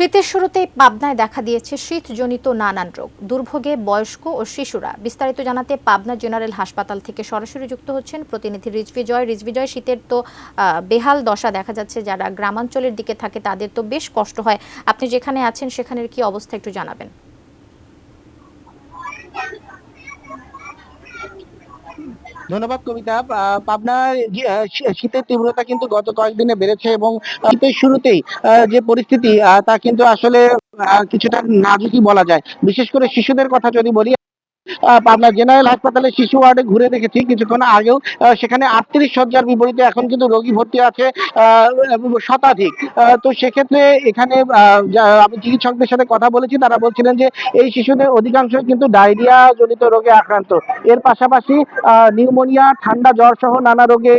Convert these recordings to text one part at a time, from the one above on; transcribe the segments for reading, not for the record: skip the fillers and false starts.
শীতের শুরুতেই পাবনায় দেখা দিয়েছে শীতজনিত নানান রোগ, দুর্ভোগে বয়স্ক ও শিশুরা। বিস্তারিত জানাতে পাবনা জেনারেল হাসপাতাল থেকে সরাসরি যুক্ত হচ্ছেন প্রতিনিধি রিজভিজয়। শীতের তো বেহাল দশা দেখা যাচ্ছে, যারা গ্রামাঞ্চলের দিকে থাকে তাদের তো বেশ কষ্ট হয়। আপনি যেখানে আছেন সেখানের কি অবস্থা একটু জানাবেন। ধন্যবাদ কবিতা। পাবনার শীতের তীব্রতা কিন্তু গত কয়েকদিনে বেড়েছে এবং শীতের শুরুতেই যে পরিস্থিতি তা কিন্তু আসলে কিছুটা নাজুকই বলা যায়। বিশেষ করে শিশুদের কথা যদি বলি, পাবনা জেনারেল হাসপাতালে শিশু ওয়ার্ডে ঘুরে দেখেছি কিছুক্ষণ আগেও। সেখানে 38 শয্যার বিপরীতে এখন কিন্তু রোগী ভর্তি আছে শতাধিক। তো সেক্ষেত্রে এখানে আমি চিকিৎসকদের সাথে কথা বলেছি, তারা বলছিলেন যে এই শিশুদের অধিকাংশ কিন্তু ডায়রিয়া জনিত রোগে আক্রান্ত। এর পাশাপাশি নিউমোনিয়া, ঠান্ডা, জ্বর সহ নানা রোগে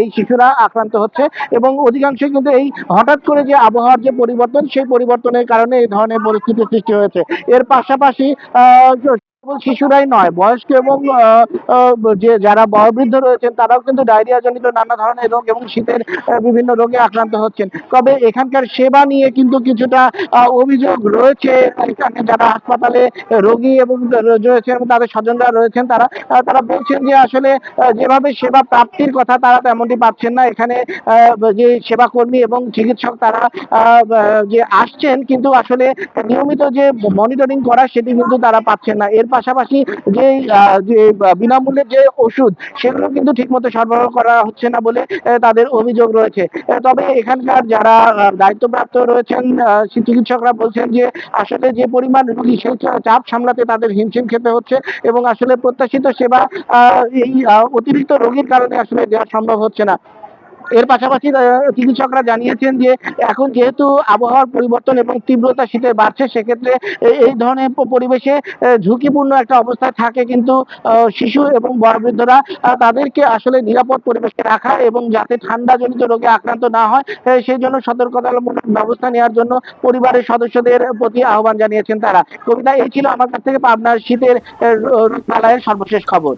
এই শিশুরা আক্রান্ত হচ্ছে এবং অধিকাংশ কিন্তু এই হঠাৎ করে যে আবহাওয়ার যে পরিবর্তন, সেই পরিবর্তনের কারণে এই ধরনের পরিস্থিতির সৃষ্টি হয়েছে। এর পাশাপাশি কেবল শিশুরাই নয়, বয়স্ক এবং যে যারা বয়োবৃদ্ধ রয়েছেন তারাও কিন্তু ডায়রিয়া জনিত নানা ধরনের রোগ এবং শীতের বিভিন্ন রোগে আক্রান্ত হচ্ছেন। তবে এখানকার সেবা নিয়ে কিন্তু কিছুটা অভিযোগ রয়েছে। এখানে যারা হাসপাতালে রোগী এবং রয়েছেন এবং তাদের স্বজনরা রয়েছেন, তারা তারা বলছেন যে আসলে যেভাবে সেবা প্রাপ্তির কথা তারা তেমনটি পাচ্ছেন না। এখানে যে সেবাকর্মী এবং চিকিৎসক তারা যে আসছেন, কিন্তু আসলে নিয়মিত যে মনিটরিং করা সেটি কিন্তু তারা পাচ্ছেন না। এর পাশাপাশি যে বিনামূল্যের যে ওষুধ, সেগুলো কিন্তু ঠিকমতো সরবরাহ করা হচ্ছে না বলে তাদের অভিযোগ রয়েছে। তবে এখানকার যারা দায়িত্বপ্রাপ্ত রয়েছেন চিকিৎসকরা বলছেন যে আসলে যে পরিমাণ রোগী, সেই চাপ সামলাতে তাদের হিমশিম খেতে হচ্ছে এবং আসলে প্রত্যাশিত সেবা এই অতিরিক্ত রোগীর কারণে আসলে দেওয়া সম্ভব হচ্ছে না। এর পাশাপাশি চিকিৎসকরা জানিয়েছেন যে এখন যেহেতু আবহাওয়ার পরিবর্তন এবং তীব্রতা শীতে বাড়ছে, সেক্ষেত্রে এই ধরনের পরিবেশে ঝুঁকিপূর্ণ একটা অবস্থায় থাকে কিন্তু শিশু এবং বয়োবৃদ্ধরা। তাদেরকে আসলে নিরাপদ পরিবেশে রাখা এবং যাতে ঠান্ডাজনিত রোগে আক্রান্ত না হয়, সেই জন্য সতর্কতামূলক ব্যবস্থা নেওয়ার জন্য পরিবারের সদস্যদের প্রতি আহ্বান জানিয়েছেন তারা। কবিতা, এই ছিল আমার কাছ থেকে পাবনার শীতের রোগবালাইয়ের সর্বশেষ খবর।